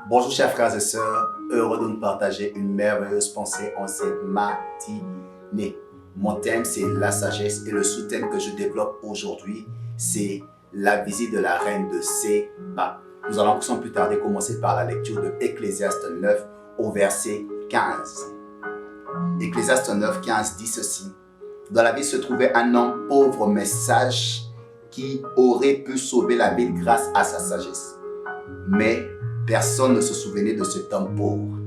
Bonjour chers frères et sœurs, heureux de nous partager une merveilleuse pensée en cette matinée. Mon thème c'est la sagesse et le sous-thème que je développe aujourd'hui c'est la visite de la reine de Séba. Nous allons sans plus tarder commencer par la lecture de Ecclésiaste 9 au verset 15. Ecclésiaste 9, 15 dit ceci. Dans la ville se trouvait un homme pauvre mais sage qui aurait pu sauver la ville grâce à sa sagesse. Mais personne ne se souvenait de cet homme pauvre.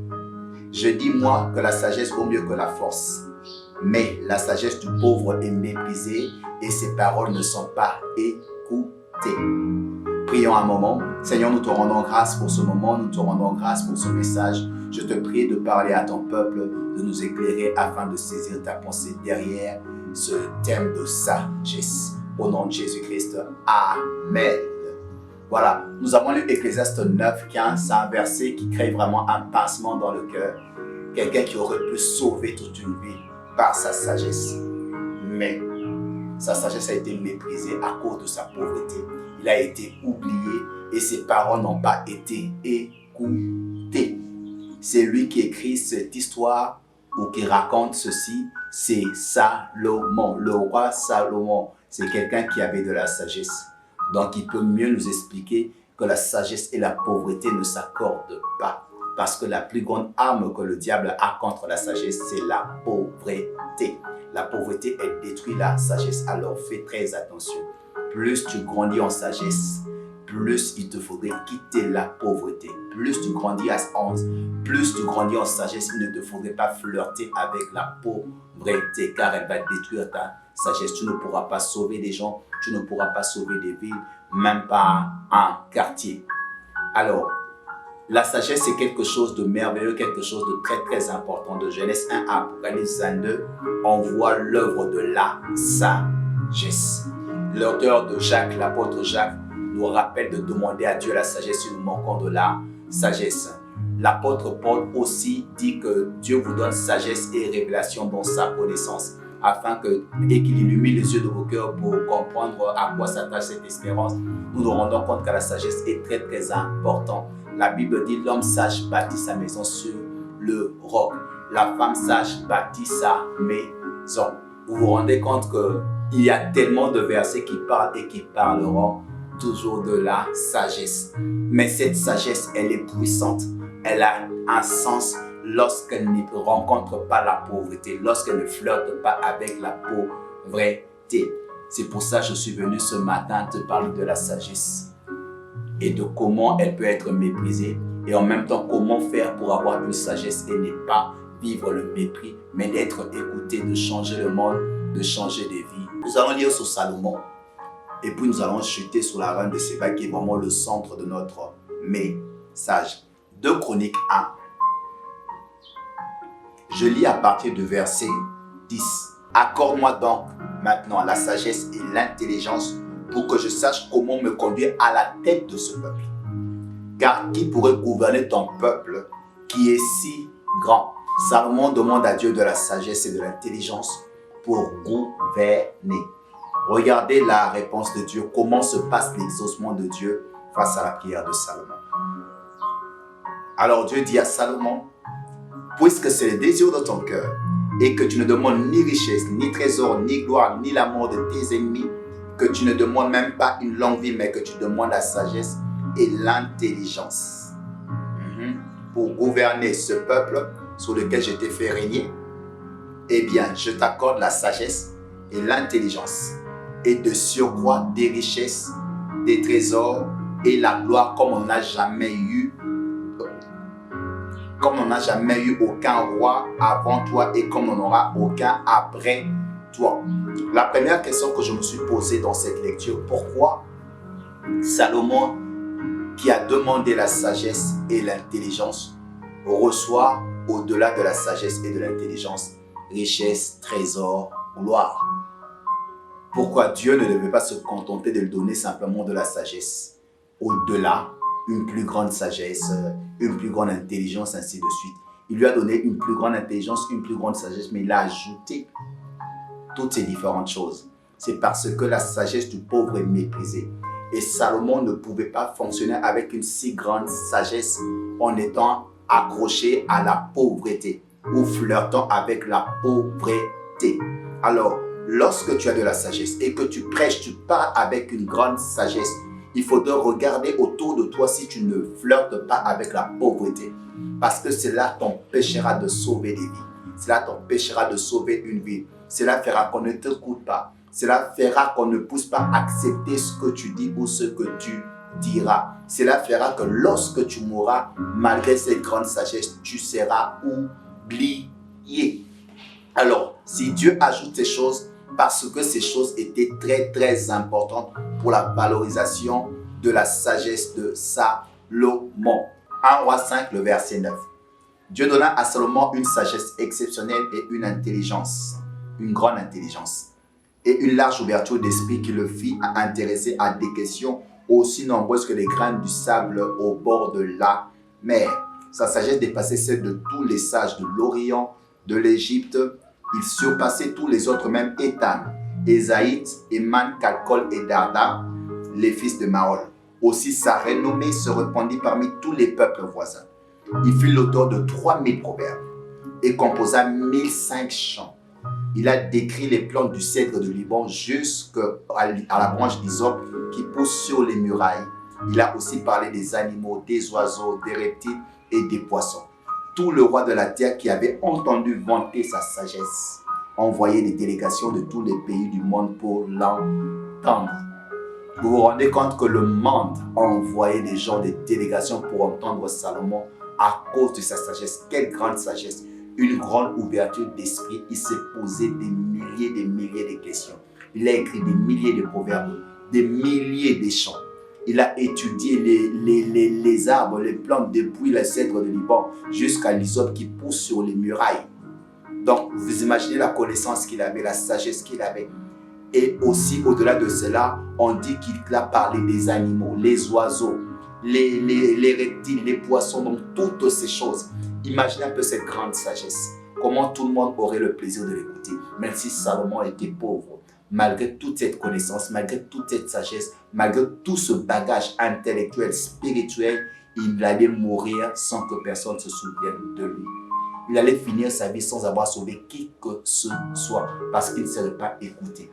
Je dis moi que la sagesse vaut mieux que la force. Mais la sagesse du pauvre est méprisée et ses paroles ne sont pas écoutées. Prions un moment. Seigneur, nous te rendons grâce pour ce moment, nous te rendons grâce pour ce message. Je te prie de parler à ton peuple, de nous éclairer afin de saisir ta pensée derrière ce thème de sagesse. Au nom de Jésus-Christ, Amen. Voilà, nous avons lu Ecclésiaste 9, 15, c'est un verset qui crée vraiment un pincement dans le cœur. Quelqu'un qui aurait pu sauver toute une vie par sa sagesse. Mais sa sagesse a été méprisée à cause de sa pauvreté. Il a été oublié et ses paroles n'ont pas été écoutées. C'est lui qui écrit cette histoire ou qui raconte ceci, c'est Salomon, le roi Salomon. C'est quelqu'un qui avait de la sagesse. Donc, il peut mieux nous expliquer que la sagesse et la pauvreté ne s'accordent pas. Parce que la plus grande arme que le diable a contre la sagesse, c'est la pauvreté. La pauvreté, elle détruit la sagesse. Alors, fais très attention. Plus tu grandis en sagesse, plus il te faudrait quitter la pauvreté. Plus tu grandis en sagesse, il ne te faudrait pas flirter avec la pauvreté, car elle va détruire ta sagesse. Tu ne pourras pas sauver des gens, tu ne pourras pas sauver des villes, même pas un quartier. Alors, la sagesse, c'est quelque chose de merveilleux, quelque chose de très très important. De Genèse 1 à Apocalypse 22, on voit l'œuvre de la sagesse. L'auteur de Jacques, l'apôtre Jacques, nous rappelle de demander à Dieu la sagesse si nous manquons de la sagesse. L'apôtre Paul aussi dit que Dieu vous donne sagesse et révélation dans sa connaissance, et qu'il illumine les yeux de vos cœurs pour comprendre à quoi s'attache cette espérance. Nous nous rendons compte que la sagesse est très très importante. La Bible dit l'homme sage bâtit sa maison sur le roc. La femme sage bâtit sa maison. Vous vous rendez compte qu'il y a tellement de versets qui parlent et qui parleront toujours de la sagesse. Mais cette sagesse, elle est puissante. Elle a un sens lorsqu'elle ne rencontre pas la pauvreté, lorsqu'elle ne flirte pas avec la pauvreté. C'est pour ça que je suis venu ce matin te parler de la sagesse et de comment elle peut être méprisée et en même temps comment faire pour avoir une sagesse et ne pas vivre le mépris, mais d'être écouté, de changer le monde, de changer des vies. Nous allons lire sur Salomon et puis nous allons chuter sur la reine de Séba qui est vraiment le centre de notre message. 2 Chroniques 1. Je lis à partir du verset 10. Accorde-moi donc maintenant la sagesse et l'intelligence pour que je sache comment me conduire à la tête de ce peuple. Car qui pourrait gouverner ton peuple qui est si grand? Salomon demande à Dieu de la sagesse et de l'intelligence pour gouverner. Regardez la réponse de Dieu, comment se passe l'exaucement de Dieu face à la prière de Salomon. Alors Dieu dit à Salomon, puisque c'est le désir de ton cœur et que tu ne demandes ni richesse, ni trésor, ni gloire, ni la mort de tes ennemis, que tu ne demandes même pas une longue vie, mais que tu demandes la sagesse et l'intelligence pour gouverner ce peuple sur lequel je t'ai fait régner, eh bien, je t'accorde la sagesse et l'intelligence et de surcroît des richesses, des trésors et la gloire comme on n'a jamais eu aucun roi avant toi et comme on n'aura aucun après toi. La première question que je me suis posée dans cette lecture, pourquoi Salomon, qui a demandé la sagesse et l'intelligence, reçoit au-delà de la sagesse et de l'intelligence, richesse, trésor, gloire? Pourquoi Dieu ne devait pas se contenter de lui donner simplement de la sagesse? Au-delà, une plus grande sagesse, une plus grande intelligence, ainsi de suite. Il lui a donné une plus grande intelligence, une plus grande sagesse, mais il a ajouté toutes ces différentes choses. C'est parce que la sagesse du pauvre est méprisée. Et Salomon ne pouvait pas fonctionner avec une si grande sagesse en étant accroché à la pauvreté ou flirtant avec la pauvreté. Alors, lorsque tu as de la sagesse et que tu prêches, tu parles avec une grande sagesse, il faudra regarder autour de toi si tu ne flirtes pas avec la pauvreté. Parce que cela t'empêchera de sauver des vies. Cela t'empêchera de sauver une vie. Cela fera qu'on ne t'écoute pas. Cela fera qu'on ne puisse pas accepter ce que tu dis ou ce que tu diras. Cela fera que lorsque tu mourras, malgré cette grande sagesse, tu seras oublié. Alors, si Dieu ajoute ces choses, parce que ces choses étaient très très importantes pour la valorisation de la sagesse de Salomon. 1 Roi 5, le verset 9. Dieu donna à Salomon une sagesse exceptionnelle et une intelligence, une grande intelligence, et une large ouverture d'esprit qui le fit intéresser à des questions aussi nombreuses que les graines du sable au bord de la mer. Sa sagesse dépassait celle de tous les sages de l'Orient, de l'Égypte. Il surpassait tous les autres, même Étan, Ésaïe, Éman, Calcol et Darda, les fils de Mahol. Aussi sa renommée se répandit parmi tous les peuples voisins. Il fut l'auteur de 3000 proverbes et composa 1005 chants. Il a décrit les plantes du cèdre de Liban jusqu'à la branche d'hysope qui pousse sur les murailles. Il a aussi parlé des animaux, des oiseaux, des reptiles et des poissons. Tout le roi de la terre qui avait entendu vanter sa sagesse envoyait des délégations de tous les pays du monde pour l'entendre. Vous vous rendez compte que le monde a envoyé des gens, des délégations pour entendre Salomon à cause de sa sagesse. Quelle grande sagesse! Une grande ouverture d'esprit. Il s'est posé des milliers de questions. Il a écrit des milliers de proverbes, des milliers de chants. Il a étudié les arbres, les plantes, depuis le cèdre de Liban jusqu'à l'hysope qui pousse sur les murailles. Donc, vous imaginez la connaissance qu'il avait, la sagesse qu'il avait. Et aussi, au-delà de cela, on dit qu'il a parlé des animaux, les oiseaux, les reptiles, les poissons, donc toutes ces choses. Imaginez un peu cette grande sagesse. Comment tout le monde aurait le plaisir de l'écouter, même si Salomon était pauvre. Malgré toute cette connaissance, malgré toute cette sagesse, malgré tout ce bagage intellectuel, spirituel, il allait mourir sans que personne se souvienne de lui. Il allait finir sa vie sans avoir sauvé qui que ce soit, parce qu'il ne serait pas écouté.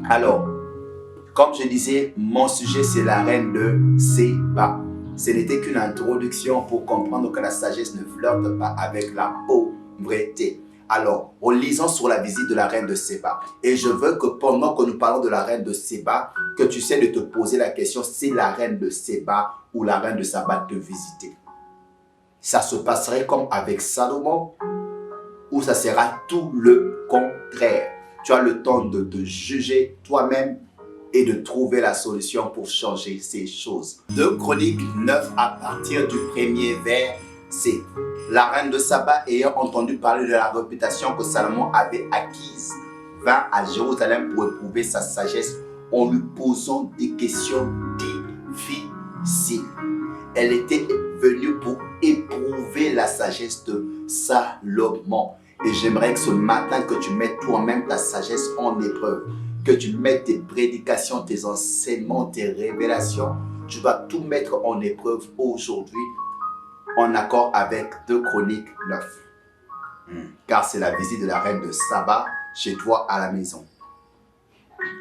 Alors, comme je disais, mon sujet c'est la reine de Séba. Ce n'était qu'une introduction pour comprendre que la sagesse ne flirte pas avec la pauvreté. Alors, relisons sur la visite de la reine de Séba. Et je veux que pendant que nous parlons de la reine de Séba, que tu essaies de te poser la question si la reine de Séba ou la reine de Saba te visitait. Ça se passerait comme avec Salomon ou ça sera tout le contraire. Tu as le temps de te juger toi-même et de trouver la solution pour changer ces choses. 2 Chroniques 9 à partir du premier verset. La reine de Saba, ayant entendu parler de la réputation que Salomon avait acquise, vint à Jérusalem pour éprouver sa sagesse en lui posant des questions difficiles. Elle était venue pour éprouver la sagesse de Salomon. Et j'aimerais que ce matin que tu mettes toi-même ta sagesse en épreuve. Que tu mettes tes prédications, tes enseignements, tes révélations. Tu vas tout mettre en épreuve aujourd'hui en accord avec 2 Chroniques 9. Car c'est la visite de la reine de Saba chez toi à la maison.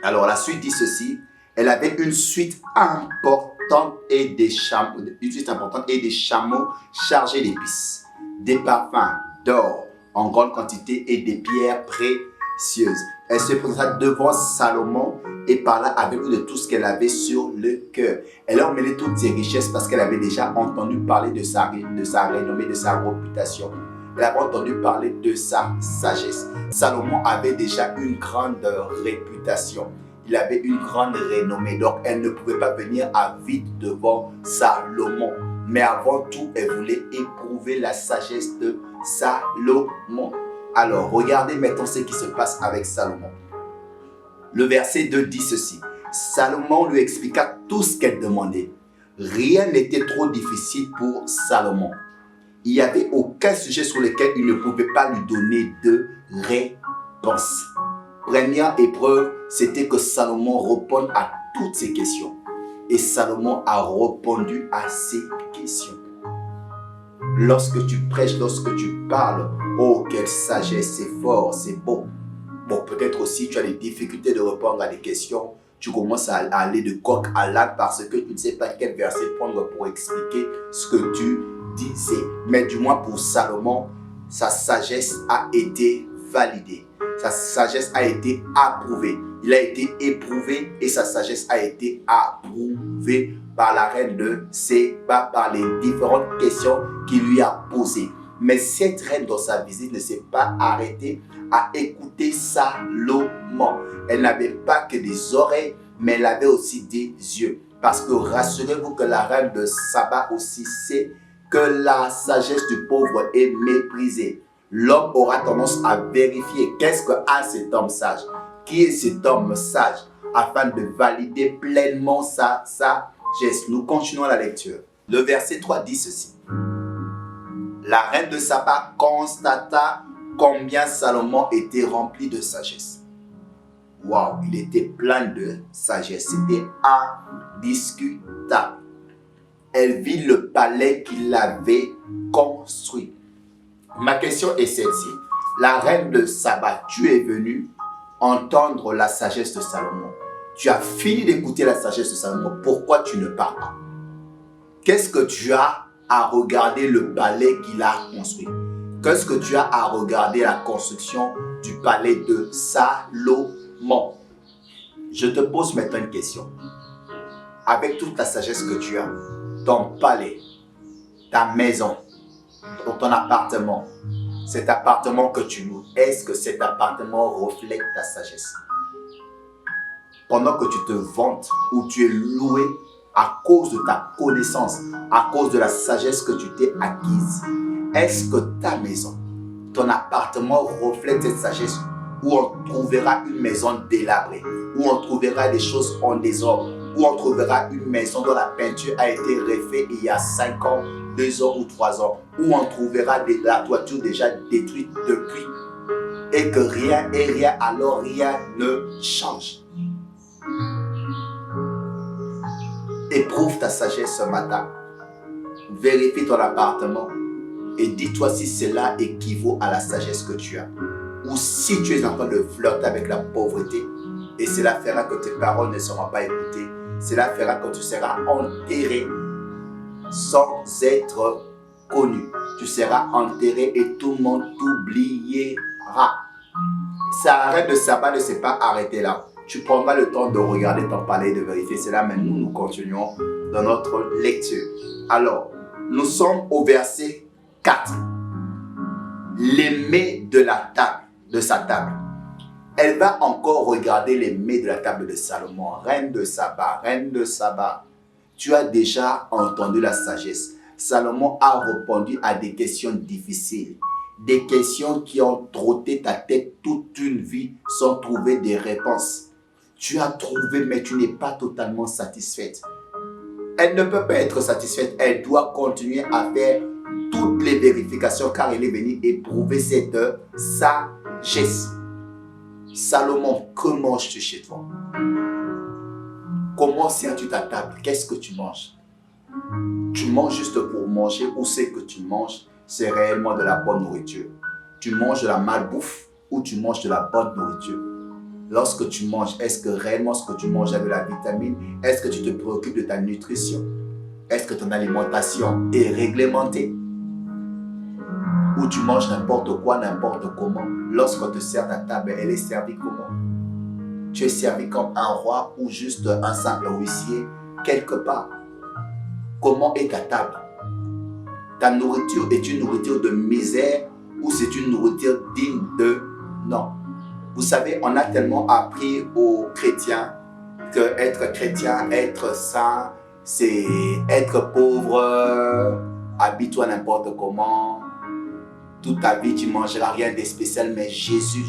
Alors la suite dit ceci. Elle avait une suite importante et des chameaux chargés d'épices, des parfums, d'or en grande quantité et des pierres précieuses. Elle se présenta devant Salomon et parla avec lui de tout ce qu'elle avait sur le cœur. Elle a emmené toutes ses richesses parce qu'elle avait déjà entendu parler de sa renommée, de sa réputation. Elle avait entendu parler de sa sagesse. Salomon avait déjà une grande réputation. Il avait une grande renommée. Donc, elle ne pouvait pas venir à vide devant Salomon. Mais avant tout, elle voulait éprouver la sagesse de Salomon. Alors, regardez maintenant ce qui se passe avec Salomon. Le verset 2 dit ceci. Salomon lui expliqua tout ce qu'elle demandait. Rien n'était trop difficile pour Salomon. Il n'y avait aucun sujet sur lequel il ne pouvait pas lui donner de réponse. Première épreuve, c'était que Salomon réponde à toutes ces questions. Et Salomon a répondu à ces questions. Lorsque tu prêches, lorsque tu parles, oh, quelle sagesse, c'est fort, c'est beau. Bon, peut-être aussi tu as des difficultés de répondre à des questions. Tu commences à aller de coq à l'âne parce que tu ne sais pas quel verset prendre pour expliquer ce que tu disais. Mais du moins pour Salomon, sa sagesse a été validée. Sa sagesse a été approuvée. Il a été éprouvé et sa sagesse a été approuvée par la reine de Séba, par les différentes questions qu'il lui a posées. Mais cette reine, dans sa visite, ne s'est pas arrêtée à écouter Salomon. Elle n'avait pas que des oreilles, mais elle avait aussi des yeux. Parce que rassurez-vous que la reine de Saba aussi sait que la sagesse du pauvre est méprisée. L'homme aura tendance à vérifier qu'est-ce que a cet homme sage, qui est cet homme sage, afin de valider pleinement sa sagesse. Nous continuons la lecture. Le verset 3 dit ceci. La reine de Saba constata combien Salomon était rempli de sagesse. Waouh, il était plein de sagesse. C'était indiscutable. Elle vit le palais qu'il avait construit. Ma question est celle-ci. La reine de Saba, tu es venue entendre la sagesse de Salomon. Tu as fini d'écouter la sagesse de Salomon. Pourquoi tu ne pars pas? Qu'est-ce que tu as à regarder le palais qu'il a construit? Qu'est-ce que tu as à regarder la construction du palais de Salomon? Je te pose maintenant une question. Avec toute la sagesse que tu as, ton palais, ta maison, ton appartement, cet appartement que tu loues, est-ce que cet appartement reflète ta sagesse? Pendant que tu te vantes ou tu es loué à cause de ta connaissance, à cause de la sagesse que tu t'es acquise, est-ce que ta maison, ton appartement reflète cette sagesse, où on trouvera une maison délabrée, où on trouvera des choses en désordre, où on trouvera une maison dont la peinture a été refaite il y a 5 ans, 2 ans ou 3 ans, où on trouvera la toiture déjà détruite depuis, et que rien ne change. Éprouve ta sagesse ce matin. Vérifie ton appartement et dis-toi si cela équivaut à la sagesse que tu as. Ou si tu es en train de flirter avec la pauvreté et cela fera que tes paroles ne seront pas écoutées. Cela fera que tu seras enterré sans être connu. Tu seras enterré et tout le monde t'oubliera. Sa reine de Saba ne s'est pas arrêtée là. Tu prendras le temps de regarder ton palais et de vérifier cela, mais nous continuons dans notre lecture. Alors, nous sommes au verset 4. Les mets de la table, de sa table. Elle va encore regarder les mets de la table de Salomon. Reine de Saba, tu as déjà entendu la sagesse. Salomon a répondu à des questions difficiles. Des questions qui ont trotté ta tête toute une vie sans trouver des réponses. Tu as trouvé, mais tu n'es pas totalement satisfaite. Elle ne peut pas être satisfaite. Elle doit continuer à faire toutes les vérifications car elle est venue éprouver cette sagesse. Salomon, que manges-tu chez toi? Comment sers-tu ta table? Qu'est-ce que tu manges? Tu manges juste pour manger ou c'est que tu manges, c'est réellement de la bonne nourriture? Tu manges de la malbouffe ou tu manges de la bonne nourriture? Lorsque tu manges, est-ce que réellement ce que tu manges a de la vitamine? Est-ce que tu te préoccupes de ta nutrition? Est-ce que ton alimentation est réglementée? Ou tu manges n'importe quoi, n'importe comment? Lorsqu'on te sert ta table, elle est servie comment? Tu es servi comme un roi ou juste un simple huissier quelque part? Comment est ta table? Ta nourriture est une nourriture de misère ou c'est une nourriture digne de... Non. Vous savez, on a tellement appris aux chrétiens que être chrétien, être saint, c'est être pauvre, habille-toi n'importe comment. Toute ta vie, tu ne mangeras rien de spécial, mais Jésus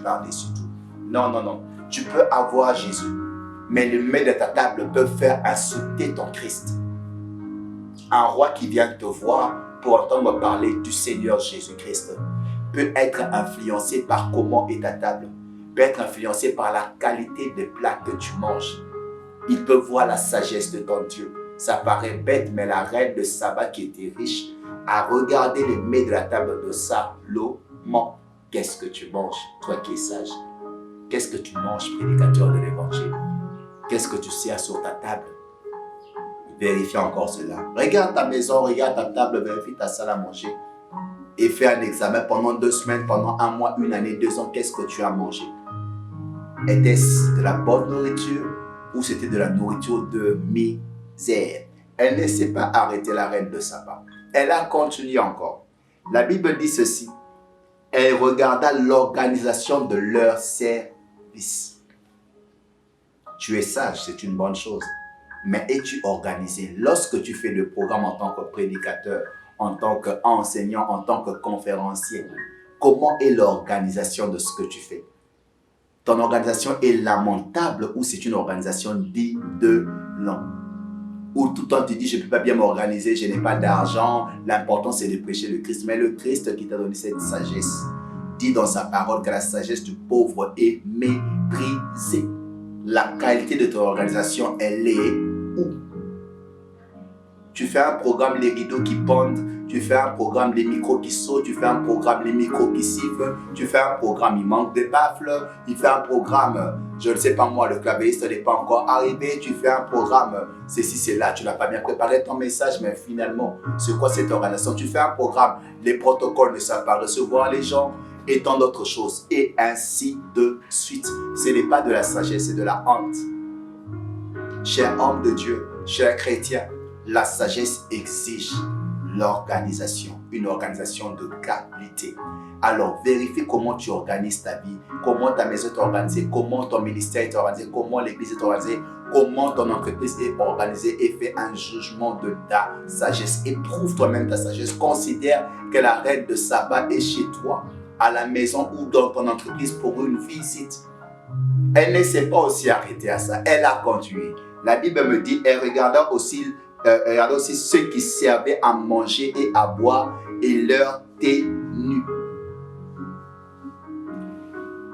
par-dessus tout. Non. Tu peux avoir Jésus, mais les mets de ta table peuvent faire insulter ton Christ. Un roi qui vient te voir pour entendre parler du Seigneur Jésus-Christ peut être influencé par comment est ta table, peut être influencé par la qualité des plats que tu manges. Il peut voir la sagesse de ton Dieu. Ça paraît bête, mais la reine de Saba qui était riche a regardé les mets de la table de Salomon. Qu'est-ce que tu manges, toi qui es sage? Qu'est-ce que tu manges, prédicateur de l'évangile? Qu'est-ce que tu sers sur ta table? Vérifie encore cela. Regarde ta maison, regarde ta table, vérifie ta salle à manger. Et fais un examen pendant 2 semaines, pendant 1 mois, 1 année, 2 ans. Qu'est-ce que tu as mangé? Était-ce de la bonne nourriture ou c'était de la nourriture de misère? Elle ne s'est pas arrêtée, la reine de Saba. Elle a continué encore. La Bible dit ceci. Elle regarda l'organisation de leur service. Tu es sage, c'est une bonne chose. Mais es-tu organisé? Lorsque tu fais le programme en tant que prédicateur, en tant qu'enseignant, en tant que conférencier, comment est l'organisation de ce que tu fais? Ton organisation est lamentable ou c'est une organisation digne de nom? Ou tout le temps tu dis, je ne peux pas bien m'organiser, je n'ai pas d'argent, l'important c'est de prêcher le Christ. Mais le Christ qui t'a donné cette sagesse dit dans sa parole que la sagesse du pauvre est méprisée. La qualité de ton organisation, elle est où? Tu fais un programme, les rideaux qui pendent, tu fais un programme, les micros qui sautent, tu fais un programme, les micros qui sifflent, tu fais un programme, il manque de baffles, il fait un programme, je ne sais pas moi, le clavieriste n'est pas encore arrivé, tu fais un programme, ceci, c'est là, tu n'as pas bien préparé ton message, mais finalement, c'est quoi cette organisation? Tu fais un programme, les protocoles ne savent pas recevoir les gens, et tant d'autres choses, et ainsi de suite. Ce n'est pas de la sagesse, c'est de la honte. Cher homme de Dieu, cher chrétien, la sagesse exige l'organisation, une organisation de qualité. Alors, vérifie comment tu organises ta vie, comment ta maison est organisée, comment ton ministère est organisé, comment l'église est organisée, comment ton entreprise est organisée et fais un jugement de ta sagesse. Éprouve toi-même ta sagesse. Considère que la reine de Saba est chez toi, à la maison ou dans ton entreprise pour une visite. Elle ne s'est pas aussi arrêtée à ça, elle a continué. La Bible me dit, elle regarda aussi ceux qui servaient à manger et à boire et leur tenue.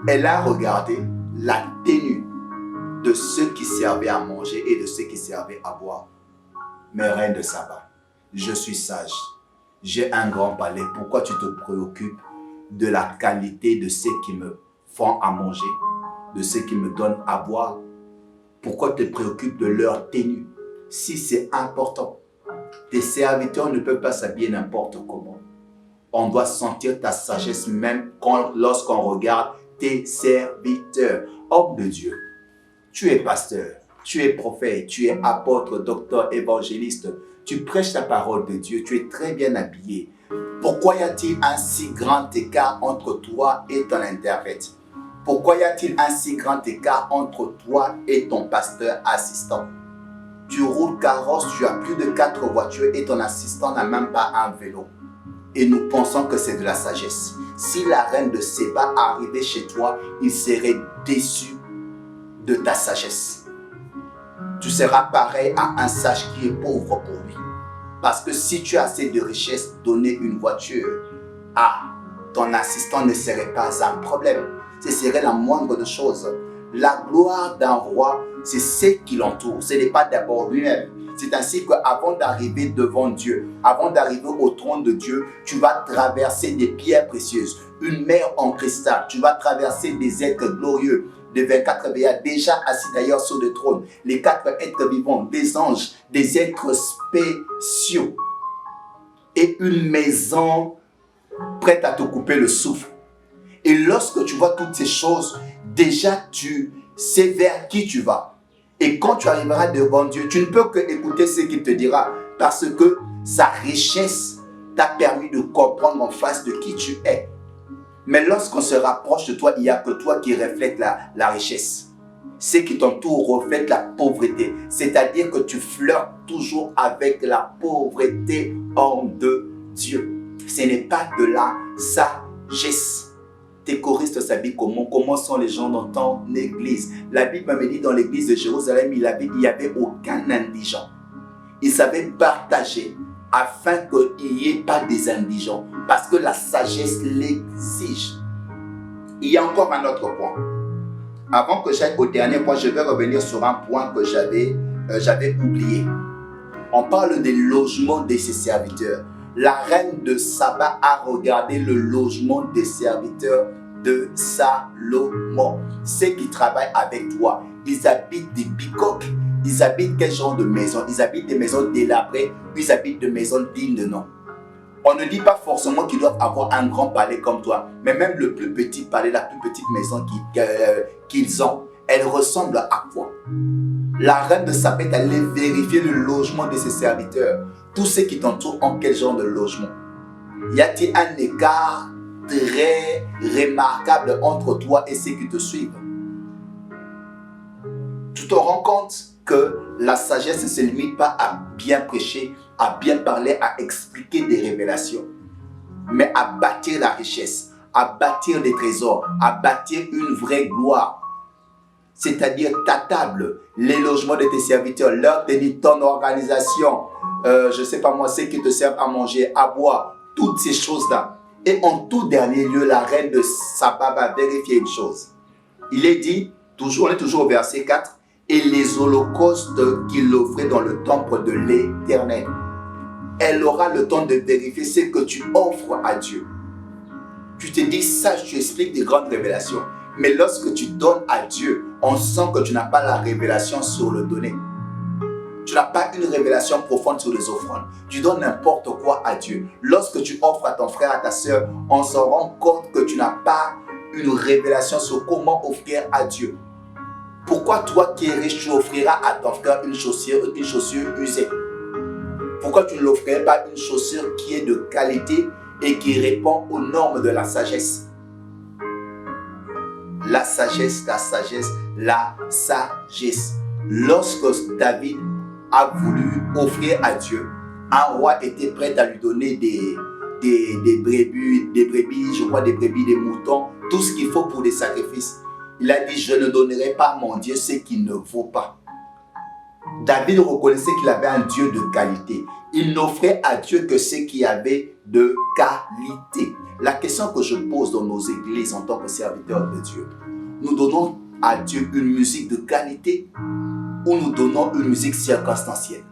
Elle a regardé la tenue de ceux qui servaient à manger et de ceux qui servaient à boire. Mais reine de Saba, je suis sage, j'ai un grand palais. Pourquoi tu te préoccupes de la qualité de ceux qui me font à manger, de ceux qui me donnent à boire? Pourquoi tu te préoccupes de leur tenue? Si c'est important, tes serviteurs ne peuvent pas s'habiller n'importe comment. On doit sentir ta sagesse même lorsqu'on regarde tes serviteurs. Homme de Dieu, tu es pasteur, tu es prophète, tu es apôtre, docteur, évangéliste. Tu prêches la parole de Dieu, tu es très bien habillé. Pourquoi y a-t-il un si grand écart entre toi et ton interprète? Pourquoi y a-t-il un si grand écart entre toi et ton pasteur assistant? Tu roules carrosse, tu as plus de 4 voitures et ton assistant n'a même pas un vélo. Et nous pensons que c'est de la sagesse. Si la reine de Séba arrivait chez toi, il serait déçu de ta sagesse. Tu seras pareil à un sage qui est pauvre pour lui. Parce que si tu as assez de richesse, donner une voiture à ton assistant ne serait pas un problème. Ce serait la moindre des choses. La gloire d'un roi, c'est ce qui l'entoure. Ce n'est pas d'abord lui-même. C'est ainsi qu'avant d'arriver devant Dieu, avant d'arriver au trône de Dieu, tu vas traverser des pierres précieuses, une mer en cristal. Tu vas traverser des êtres glorieux, des 24 veillards déjà assis d'ailleurs sur le trône, les 4 êtres vivants, des anges, des êtres spéciaux et une maison prête à te couper le souffle. Et lorsque tu vois toutes ces choses, déjà tu sais vers qui tu vas. Et quand tu arriveras devant Dieu, tu ne peux que écouter ce qu'il te dira parce que sa richesse t'a permis de comprendre en face de qui tu es. Mais lorsqu'on se rapproche de toi, il n'y a que toi qui reflète la richesse. Ceux qui t'entourent reflètent la pauvreté. C'est-à-dire que tu flirtes toujours avec la pauvreté homme de Dieu. Ce n'est pas de la sagesse. Tes choristes s'habillent comment? Comment sont les gens dans ton église? La Bible me dit dans l'église de Jérusalem, il n'y avait aucun indigent. Ils savaient partager afin qu'il n'y ait pas des indigents. Parce que la sagesse l'exige. Il y a encore un autre point. Avant que j'aille au dernier point, je vais revenir sur un point que j'avais oublié. On parle des logements de ses serviteurs. La reine de Saba a regardé le logement des serviteurs de Salomon. Ceux qui travaillent avec toi, ils habitent des bicoques. Ils habitent quel genre de maison? Ils habitent des maisons délabrées, ils habitent des maisons dignes de nom. On ne dit pas forcément qu'ils doivent avoir un grand palais comme toi, mais même le plus petit palais, la plus petite maison qu'ils ont, elle ressemble à quoi? La reine de Saba est allée vérifier le logement de ses serviteurs. Tous ceux qui t'entourent ont quel genre de logement? Y a-t-il un écart très remarquable entre toi et ceux qui te suivent? Tu te rends compte que la sagesse ne se limite pas à bien prêcher, à bien parler, à expliquer des révélations, mais à bâtir la richesse, à bâtir des trésors, à bâtir une vraie gloire. C'est-à-dire ta table, les logements de tes serviteurs, leur tenue, ton organisation, je ne sais pas moi, ceux qui te servent à manger, à boire, toutes ces choses-là. Et en tout dernier lieu, la reine de Saba va vérifier une chose. Il est dit, on est toujours au verset 4, et les holocaustes qu'il offrait dans le temple de l'Éternel. Elle aura le temps de vérifier ce que tu offres à Dieu. Tu te dis ça, tu expliques des grandes révélations. Mais lorsque tu donnes à Dieu, on sent que tu n'as pas la révélation sur le donné. Tu n'as pas une révélation profonde sur les offrandes. Tu donnes n'importe quoi à Dieu. Lorsque tu offres à ton frère, à ta soeur, on se rend compte que tu n'as pas une révélation sur comment offrir à Dieu. Pourquoi toi qui es riche, tu offriras à ton frère une chaussure usée? Pourquoi tu ne l'offrirais pas une chaussure qui est de qualité et qui répond aux normes de la sagesse? La sagesse, la sagesse, la sagesse. Lorsque David a voulu offrir à Dieu, un roi était prêt à lui donner des brebis, je crois des brebis, des moutons, tout ce qu'il faut pour des sacrifices. Il a dit, je ne donnerai pas à mon Dieu ce qu'il ne vaut pas. David reconnaissait qu'il avait un Dieu de qualité. Il n'offrait à Dieu que ce qui avait de qualité. La question que je pose dans nos églises en tant que serviteurs de Dieu, nous donnons à Dieu une musique de qualité ou nous donnons une musique circonstancielle?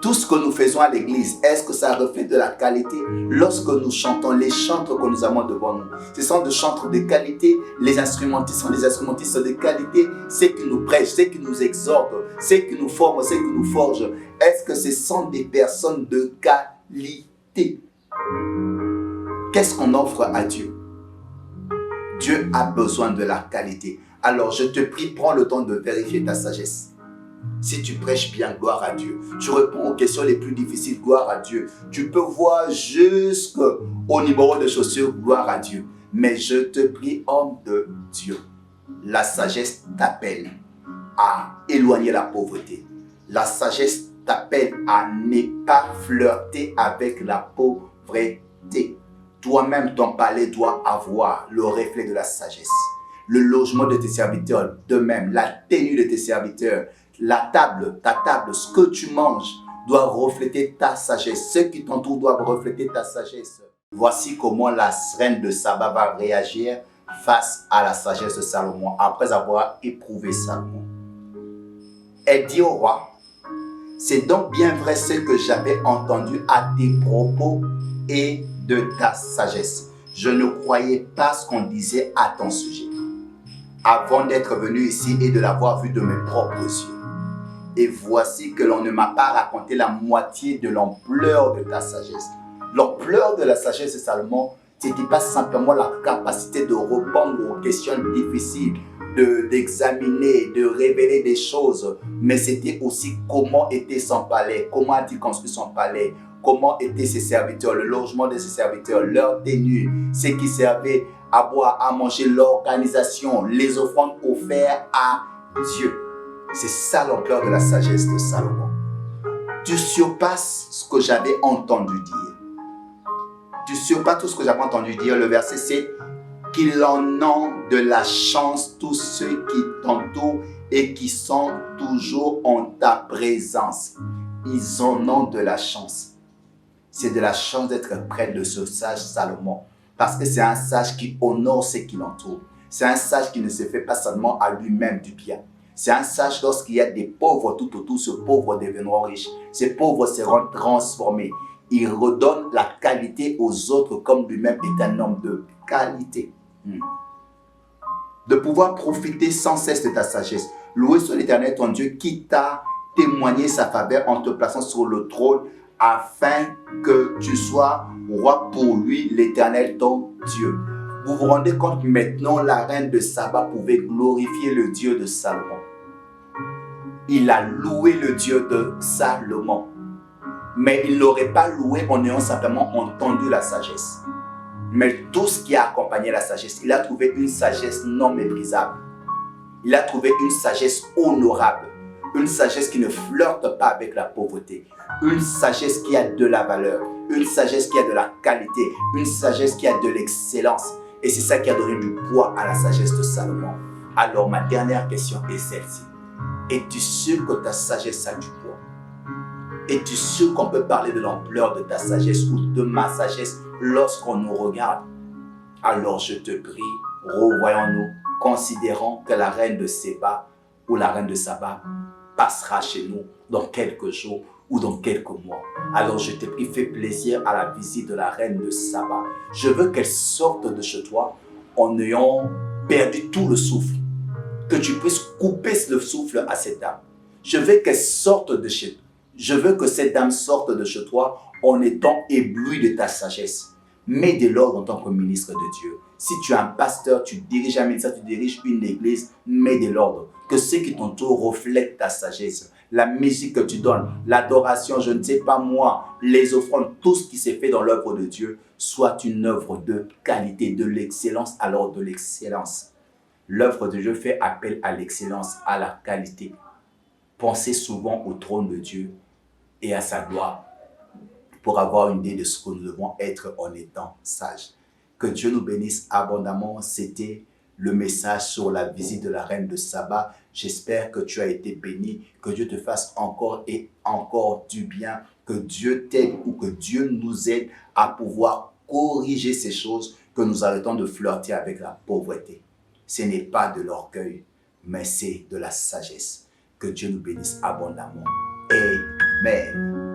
Tout ce que nous faisons à l'église, est-ce que ça reflète de la qualité? Lorsque nous chantons, les chantres que nous avons devant nous, ce sont des chantres de qualité. Les instrumentistes sont des instrumentistes de qualité. Ceux qui nous prêchent, ceux qui nous exhortent, ceux qui nous forment, ceux qui nous forgent, est-ce que ce sont des personnes de qualité? Qu'est-ce qu'on offre à Dieu? Dieu a besoin de la qualité. Alors je te prie, prends le temps de vérifier ta sagesse. Si tu prêches bien, gloire à Dieu. Tu réponds aux questions les plus difficiles, gloire à Dieu. Tu peux voir jusqu'au numéro de chaussures, gloire à Dieu. Mais je te prie, homme de Dieu, la sagesse t'appelle à éloigner la pauvreté. La sagesse t'appelle à ne pas flirter avec la pauvreté. Toi-même, ton palais doit avoir le reflet de la sagesse. Le logement de tes serviteurs, de même, la tenue de tes serviteurs, ta table, ce que tu manges doit refléter ta sagesse. Ceux qui t'entourent doivent refléter ta sagesse. Voici comment la reine de Saba va réagir face à la sagesse de Salomon, après avoir éprouvé Salomon. Elle dit au roi, c'est donc bien vrai ce que j'avais entendu à tes propos et de ta sagesse. Je ne croyais pas ce qu'on disait à ton sujet avant d'être venu ici et de l'avoir vu de mes propres yeux. Et voici que l'on ne m'a pas raconté la moitié de l'ampleur de ta sagesse. L'ampleur de la sagesse de Salomon, ce n'était pas simplement la capacité de répondre aux questions difficiles, d'examiner, de révéler des choses, mais c'était aussi comment était son palais, comment a-t-il construit son palais, comment étaient ses serviteurs, le logement de ses serviteurs, leur tenue, ce qui servait à boire, à manger, l'organisation, les offrandes offertes à Dieu. C'est ça l'ampleur de la sagesse de Salomon. Tu surpasses ce que j'avais entendu dire. Tu surpasses tout ce que j'avais entendu dire. Le verset c'est qu'ils en ont de la chance tous ceux qui t'entourent et qui sont toujours en ta présence. Ils en ont de la chance. C'est de la chance d'être près de ce sage Salomon. Parce que c'est un sage qui honore ceux qui l'entourent. C'est un sage qui ne se fait pas seulement à lui-même du bien. C'est un sage lorsqu'il y a des pauvres tout autour, ce pauvre deviendront riches. Ces pauvres seront transformés. Il redonne la qualité aux autres comme lui-même est un homme de qualité. De pouvoir profiter sans cesse de ta sagesse. Louer soit l'Éternel ton Dieu qui t'a témoigné sa faveur en te plaçant sur le trône afin que tu sois roi pour lui, l'Éternel ton Dieu. Vous vous rendez compte maintenant, la reine de Saba pouvait glorifier le Dieu de Salomon. Il a loué le Dieu de Salomon. Mais il n'aurait pas loué en ayant simplement entendu la sagesse. Mais tout ce qui a accompagné la sagesse, il a trouvé une sagesse non méprisable. Il a trouvé une sagesse honorable. Une sagesse qui ne flirte pas avec la pauvreté. Une sagesse qui a de la valeur. Une sagesse qui a de la qualité. Une sagesse qui a de l'excellence. Et c'est ça qui a donné du poids à la sagesse de Salomon. Alors ma dernière question est celle-ci. Es-tu sûr que ta sagesse a du poids? Es-tu sûr qu'on peut parler de l'ampleur de ta sagesse ou de ma sagesse lorsqu'on nous regarde? Alors je te prie, revoyons-nous, considérons que la reine de Séba ou la reine de Saba passera chez nous dans quelques jours ou dans quelques mois. Alors je te prie, fais plaisir à la visite de la reine de Saba. Je veux qu'elle sorte de chez toi en ayant perdu tout le souffle. Que tu puisses couper le souffle à cette dame. Je veux qu'elle sorte de chez toi. Je veux que cette dame sorte de chez toi en étant éblouie de ta sagesse. Mets de l'ordre en tant que ministre de Dieu. Si tu es un pasteur, tu diriges un ministère, tu diriges une église, mets de l'ordre. Que ceux qui t'entourent reflètent ta sagesse. La musique que tu donnes, l'adoration, je ne sais pas moi, les offrandes, tout ce qui s'est fait dans l'œuvre de Dieu, soit une œuvre de qualité, de l'excellence, alors de l'excellence. L'œuvre de Dieu fait appel à l'excellence, à la qualité. Pensez souvent au trône de Dieu et à sa gloire pour avoir une idée de ce que nous devons être en étant sages. Que Dieu nous bénisse abondamment. C'était le message sur la visite de la reine de Saba. J'espère que tu as été béni, que Dieu te fasse encore et encore du bien, que Dieu t'aide ou que Dieu nous aide à pouvoir corriger ces choses, que nous arrêtons de flirter avec la pauvreté. Ce n'est pas de l'orgueil, mais c'est de la sagesse. Que Dieu nous bénisse abondamment. Amen.